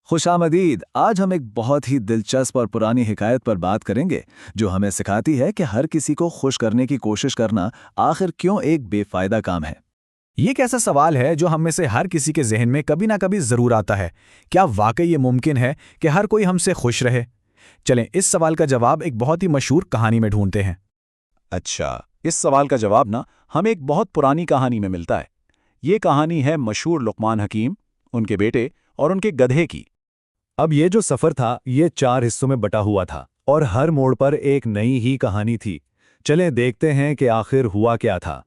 खुश आमदीद। आज हम एक बहुत ही दिलचस्प और पुरानी हिकायत पर बात करेंगे जो हमें सिखाती है कि हर किसी को खुश करने की कोशिश करना आखिर क्यों एक बेफायदा काम है। ये एक ऐसा सवाल है जो हम में से हर किसी के जहन में कभी ना कभी जरूर आता है। क्या वाकई ये मुमकिन है कि हर कोई हमसे खुश रहे? चलें इस सवाल का जवाब एक बहुत ही मशहूर कहानी में ढूंढते हैं। अच्छा, इस सवाल का जवाब ना हमें एक बहुत पुरानी कहानी में मिलता है। ये कहानी है मशहूर लुकमान हकीम, उनके बेटे और उनके गधे की। अब ये जो सफ़र था ये 4 हिस्सों में बटा हुआ था और हर मोड़ पर एक नई ही कहानी थी। चलें देखते हैं कि आखिर हुआ क्या था।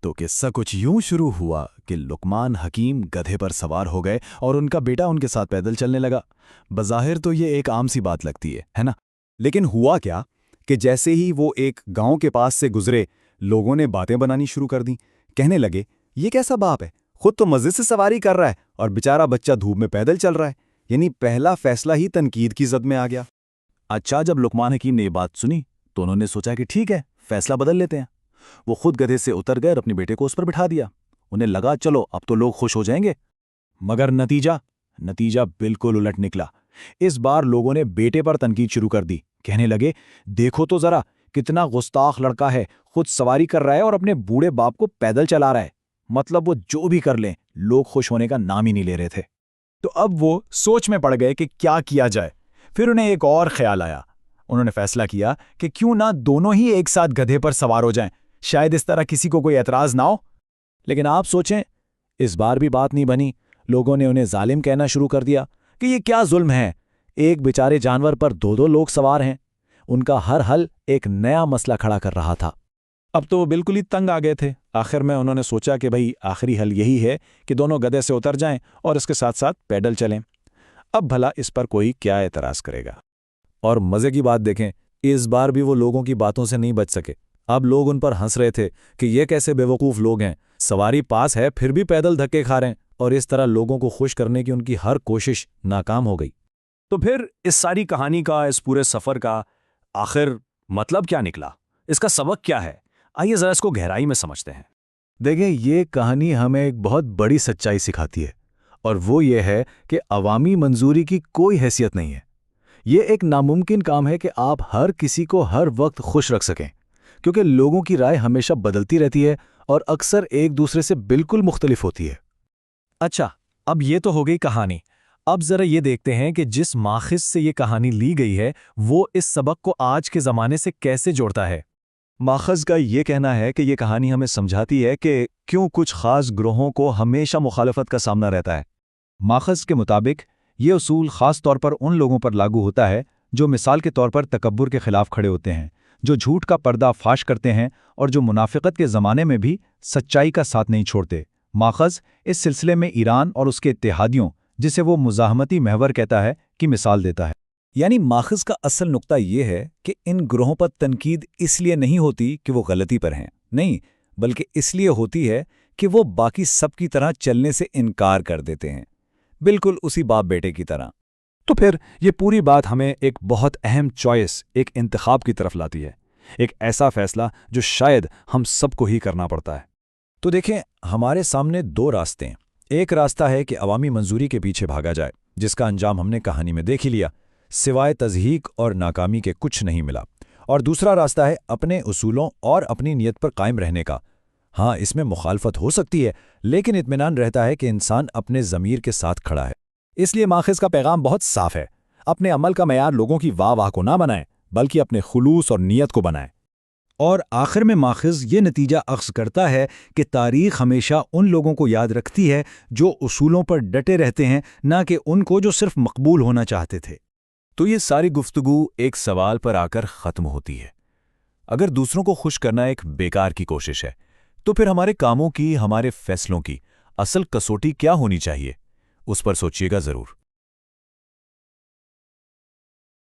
तो किस्सा कुछ यूं शुरू हुआ कि लुकमान हकीम गधे पर सवार हो गए और उनका बेटा उनके साथ पैदल चलने लगा। बज़ाहिर तो ये एक आम सी बात लगती है ना? लेकिन हुआ क्या कि जैसे ही वो एक गांव के पास से गुजरे, लोगों ने बातें बनानी शुरू कर दी। कहने लगे, ये कैसा बाप है, खुद तो मजे से सवारी कर रहा है और बेचारा बच्चा धूप में पैदल चल रहा है। यानी पहला फैसला ही तनकीद की जद में आ गया। अच्छा, जब लुकमान हकीम ने ये बात सुनी तो उन्होंने सोचा कि ठीक है, फैसला बदल लेते हैं। वो खुद गधे से उतर गए और अपने बेटे को उस पर बिठा दिया। उन्हें लगा चलो अब तो लोग खुश हो जाएंगे। मगर नतीजा बिल्कुल उलट निकला। इस बार लोगों ने बेटे पर तनकीद शुरू कर दी। कहने लगे, देखो तो जरा कितना गुस्ताख लड़का है, खुद सवारी कर रहा है और अपने बूढ़े बाप को पैदल चला रहा है। मतलब वो जो भी कर लें, लोग खुश होने का नाम ही नहीं ले रहे थे। तो अब वो सोच में पड़ गए कि क्या किया जाए। फिर उन्हें एक और ख्याल आया। उन्होंने फैसला किया कि क्यों ना दोनों ही एक साथ गधे पर सवार हो जाएं, शायद इस तरह किसी को कोई एतराज ना हो। लेकिन आप सोचें, इस बार भी बात नहीं बनी। लोगों ने उन्हें जालिम कहना शुरू कर दिया कि ये क्या जुल्म है, एक बेचारे जानवर पर 2-2 लोग सवार हैं। उनका हर हल एक नया मसला खड़ा कर रहा था। अब तो वो बिल्कुल ही तंग आ गए थे। आखिर में उन्होंने सोचा कि भाई आखिरी हल यही है कि दोनों गधे से उतर जाएं और इसके साथ साथ पैदल चलें। अब भला इस पर कोई क्या एतराज करेगा। और मज़े की बात देखें, इस बार भी वो लोगों की बातों से नहीं बच सके। अब लोग उन पर हंस रहे थे कि ये कैसे बेवकूफ़ लोग हैं, सवारी पास है फिर भी पैदल धक्के खा रहे हैं। और इस तरह लोगों को खुश करने की उनकी हर कोशिश नाकाम हो गई। तो फिर इस सारी कहानी का, इस पूरे सफ़र का आखिर मतलब क्या निकला? इसका सबक क्या है? आइए ज़रा इसको गहराई में समझते हैं। देखें, ये कहानी हमें एक बहुत बड़ी सच्चाई सिखाती है, और वो ये है कि अवामी मंजूरी की कोई हैसियत नहीं है। ये एक नामुमकिन काम है कि आप हर किसी को हर वक्त खुश रख सकें, क्योंकि लोगों की राय हमेशा बदलती रहती है और अक्सर एक दूसरे से बिल्कुल मुख्तलिफ होती है। अच्छा, अब ये तो हो गई कहानी। अब ज़रा ये देखते हैं कि जिस माखिज़ से ये कहानी ली गई है वो इस सबक को आज के ज़माने से कैसे जोड़ता है। माखज़ का ये कहना है कि ये कहानी हमें समझाती है कि क्यों कुछ ख़ास ग्रोहों को हमेशा मुखालफत का सामना रहता है। माखज़ के मुताबिक ये उसूल ख़ास तौर पर उन लोगों पर लागू होता है जो मिसाल के तौर पर तकब्बुर के ख़िलाफ़ खड़े होते हैं, जो झूठ का पर्दा फाश करते हैं और जो मुनाफिकत के ज़माने में भी सच्चाई का साथ नहीं छोड़ते। माखज़ इस सिलसिले में ईरान और उसके इत्तेहादियों, जिसे वो मुज़ाहमती महवर कहता है, की मिसाल देता है। यानी माखज़ का असल नुक्ता ये है कि इन ग्रोहों पर तनकीद इसलिए नहीं होती कि वो गलती पर हैं, नहीं, बल्कि इसलिए होती है कि वो बाकी सब की तरह चलने से इनकार कर देते हैं, बिल्कुल उसी बाप बेटे की तरह। तो फिर ये पूरी बात हमें एक बहुत अहम चॉइस, एक इंतखाब की तरफ लाती है। एक ऐसा फैसला जो शायद हम सबको ही करना पड़ता है। तो देखें, हमारे सामने 2 रास्ते हैं। एक रास्ता है कि अवामी मंजूरी के पीछे भागा जाए, जिसका अंजाम हमने कहानी में देख ही लिया, सिवाय तज़हीक और नाकामी के कुछ नहीं मिला। और दूसरा रास्ता है अपने उसूलों और अपनी नीयत पर कायम रहने का। हाँ, इसमें मुखालफत हो सकती है, लेकिन इत्मीनान रहता है कि इंसान अपने ज़मीर के साथ खड़ा है। इसलिए माखिज़ का पैगाम बहुत साफ है। अपने अमल का मयार लोगों की वाह वाह को ना बनाएं, बल्कि अपने खुलूस और नीयत को बनाएं। और आखिर में माखिज़ ये नतीजा अख्ज़ करता है कि तारीख़ हमेशा उन लोगों को याद रखती है जो उसूलों पर डटे रहते हैं, ना कि उनको जो सिर्फ मकबूल होना चाहते थे। तो ये सारी गुफ्तगू एक सवाल पर आकर ख़त्म होती है। अगर दूसरों को खुश करना एक बेकार की कोशिश है, तो फिर हमारे कामों की, हमारे फैसलों की असल कसौटी क्या होनी चाहिए? उस पर सोचिएगा ज़रूर।